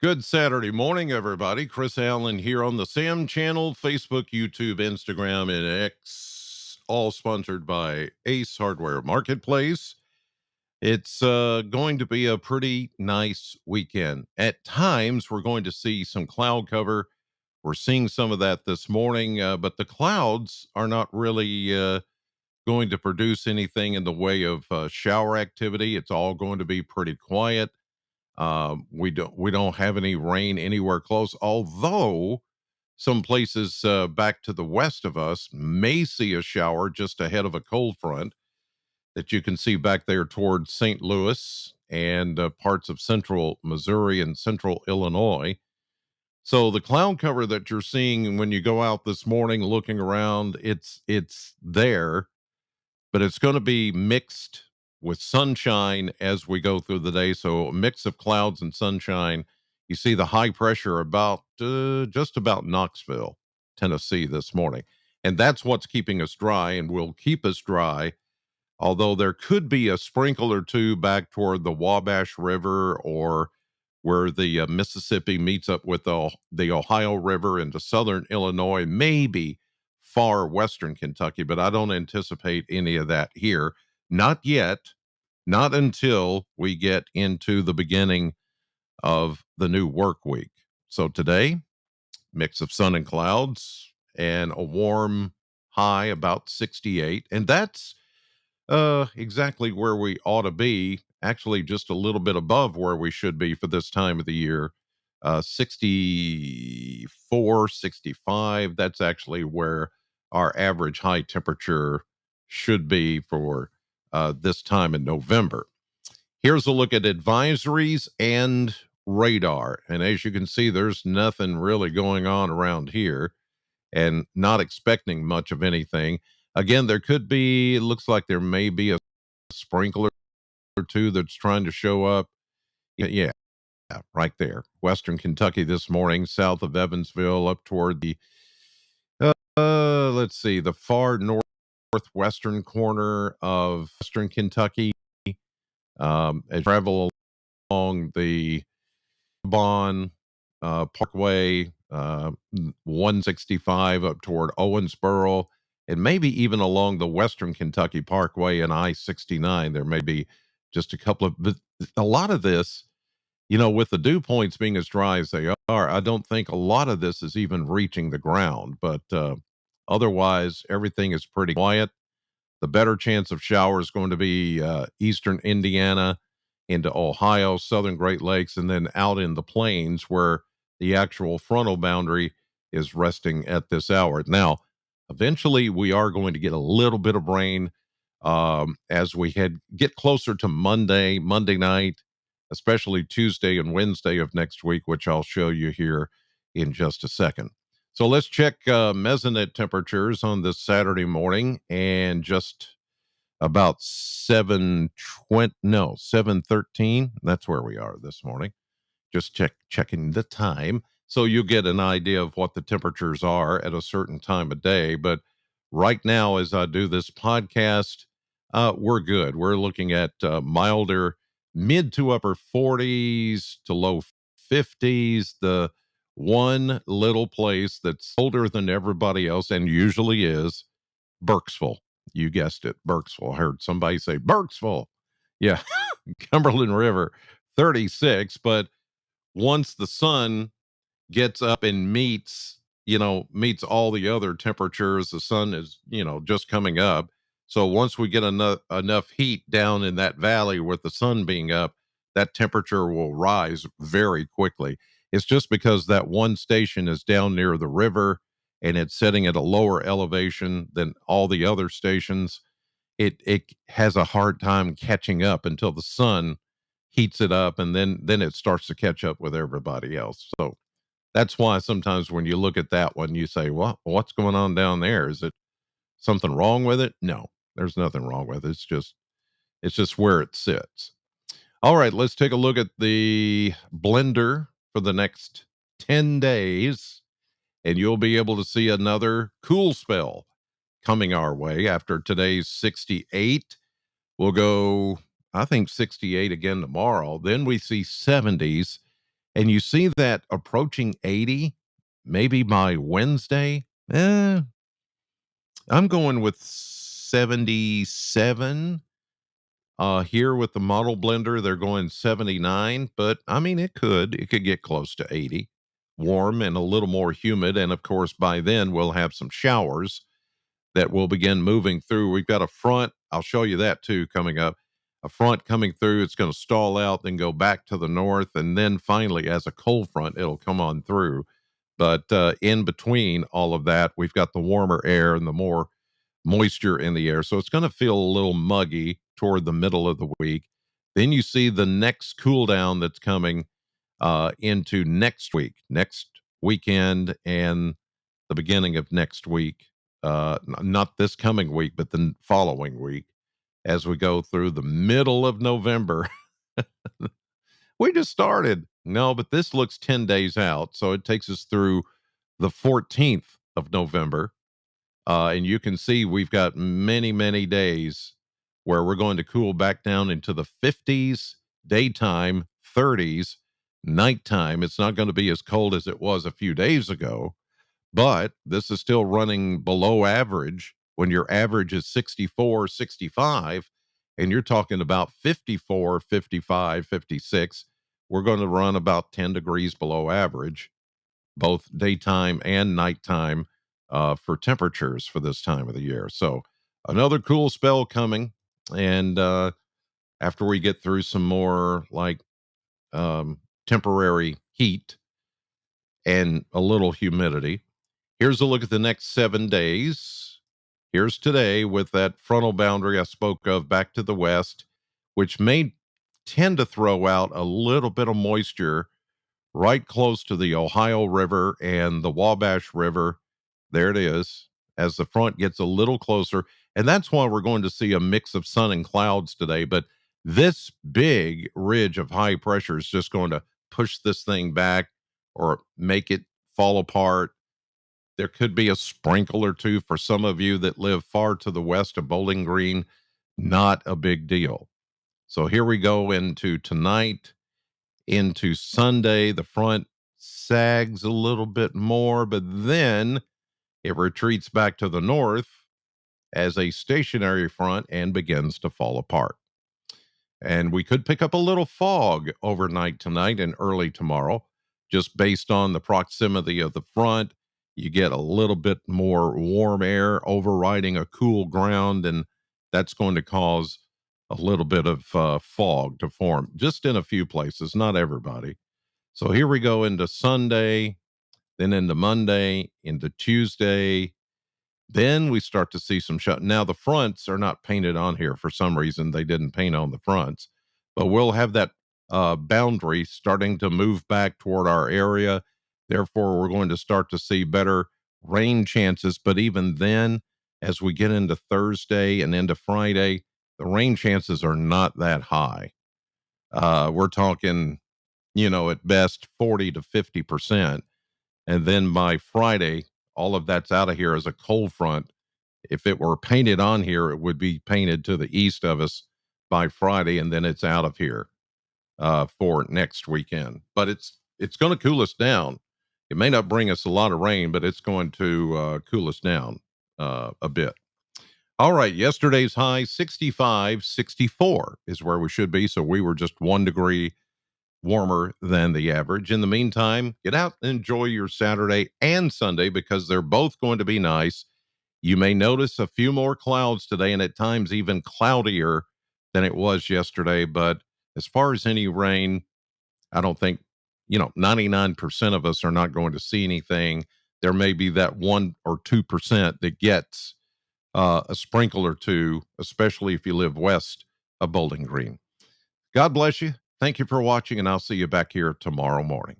Good Saturday morning, everybody. Chris Allen here on the Sam channel, Facebook, YouTube, Instagram, and X, all sponsored by Ace Hardware Marketplace. It's going to be a pretty nice weekend. At times, we're going to see some cloud cover. We're seeing some of that this morning, but the clouds are not really going to produce anything in the way of shower activity. It's all going to be pretty quiet. We don't have any rain anywhere close, although some places back to the west of us may see a shower just ahead of a cold front that you can see back there towards St. Louis and parts of central Missouri and central Illinois. So the cloud cover that you're seeing when you go out this morning looking around, it's there, but it's going to be mixed with sunshine as we go through the day. So a mix of clouds and sunshine. You see the high pressure about just about Knoxville, Tennessee this morning. And that's what's keeping us dry and will keep us dry. Although there could be a sprinkle or two back toward the Wabash River or where the Mississippi meets up with the Ohio River into southern Illinois, maybe far western Kentucky, but I don't anticipate any of that here. Not yet, not until we get into the beginning of the new work week. So today, mix of sun and clouds and a warm high about 68. And that's exactly where we ought to be. Actually, just a little bit above where we should be for this time of the year. 64, 65. That's actually where our average high temperature should be for this time in November. Here's a look at advisories and radar. And as you can see, there's nothing really going on around here and not expecting much of anything. Again, there could be, it looks like there may be a sprinkler or two that's trying to show up. Yeah, right there. Western Kentucky this morning, south of Evansville, up toward the, let's see, the far northwestern corner of Western Kentucky. As you travel along the Bon Parkway, 165 up toward Owensboro, and maybe even along the Western Kentucky Parkway and I-69. There may be just a couple of, but a lot of this, with the dew points being as dry as they are, I don't think a lot of this is even reaching the ground. But otherwise, everything is pretty quiet. The better chance of showers going to be eastern Indiana into Ohio, southern Great Lakes, and then out in the plains where the actual frontal boundary is resting at this hour. Now, eventually, we are going to get a little bit of rain as we get closer to Monday night, especially Tuesday and Wednesday of next week, which I'll show you here in just a second. So let's check mesonet temperatures on this Saturday morning, and just about 7:20, no, 7:13. That's where we are this morning. Just checking the time. So you get an idea of what the temperatures are at a certain time of day. But right now, as I do this podcast, we're good. We're looking at milder mid to upper 40s to low 50s. The one little place that's colder than everybody else, and usually is, Burkesville. You guessed it, Burkesville. I heard somebody say Burkesville. Yeah, Cumberland River, 36. But once the sun gets up and meets all the other temperatures, the sun is, just coming up. So once we get enough heat down in that valley with the sun being up, that temperature will rise very quickly. It's just because that one station is down near the river and it's sitting at a lower elevation than all the other stations. It has a hard time catching up until the sun heats it up, and then it starts to catch up with everybody else. So that's why sometimes when you look at that one, you say, "Well, what's going on down there? Is it something wrong with it?" No, there's nothing wrong with it. It's just where it sits. All right, let's take a look at the blender for the next 10 days, and you'll be able to see another cool spell coming our way after today's 68. We'll go, I think, 68 again tomorrow. Then we see 70s. And you see that approaching 80, maybe by Wednesday. I'm going with 77. Here with the model blender, they're going 79, but I mean, it could get close to 80, warm and a little more humid. And of course, by then we'll have some showers that will begin moving through. We've got a front. I'll show you that too coming up. A front coming through. It's going to stall out, then go back to the north. And then finally, as a cold front, it'll come on through. But in between all of that, we've got the warmer air and the more moisture in the air. So it's going to feel a little muggy toward the middle of the week. Then you see the next cool down that's coming into next week, next weekend, and the beginning of next week. Not this coming week, but the following week as we go through the middle of November. We just started. No, but this looks 10 days out. So it takes us through the 14th of November. And you can see we've got many, many days where we're going to cool back down into the 50s daytime, 30s nighttime. It's not going to be as cold as it was a few days ago, but this is still running below average when your average is 64, 65, and you're talking about 54, 55, 56. We're going to run about 10 degrees below average both daytime and nighttime for temperatures for this time of the year. So another cool spell coming, and after we get through some more like temporary heat and a little humidity, here's a look at the next 7 days. Here's today with that frontal boundary I spoke of back to the west, which may tend to throw out a little bit of moisture right close to the Ohio River and the Wabash River. There it is, as the front gets a little closer. And that's why we're going to see a mix of sun and clouds today. But this big ridge of high pressure is just going to push this thing back or make it fall apart. There could be a sprinkle or two for some of you that live far to the west of Bowling Green. Not a big deal. So here we go into tonight into Sunday. The front sags a little bit more, but then it retreats back to the north as a stationary front and begins to fall apart. And we could pick up a little fog overnight tonight and early tomorrow, just based on the proximity of the front. You get a little bit more warm air overriding a cool ground, and that's going to cause a little bit of fog to form just in a few places, not everybody. So here we go into Sunday, then into Monday, into Tuesday. Then we start to see some shut. Now the fronts are not painted on here for some reason. They didn't paint on the fronts, but we'll have that boundary starting to move back toward our area. Therefore, we're going to start to see better rain chances. But even then, as we get into Thursday and into Friday, the rain chances are not that high. We're talking, at best 40 to 50%. And then by Friday, all of that's out of here as a cold front. If it were painted on here, it would be painted to the east of us by Friday, and then it's out of here for next weekend. But it's going to cool us down. It may not bring us a lot of rain, but it's going to cool us down a bit. All right, yesterday's high 65, 64 is where we should be. So we were just 1 degree warmer than the average. In the meantime, get out and enjoy your Saturday and Sunday because they're both going to be nice. You may notice a few more clouds today and at times even cloudier than it was yesterday. But as far as any rain, I don't think, 99% of us are not going to see anything. There may be that 1 or 2% that gets a sprinkle or two, especially if you live west of Bowling Green. God bless you. Thank you for watching, and I'll see you back here tomorrow morning.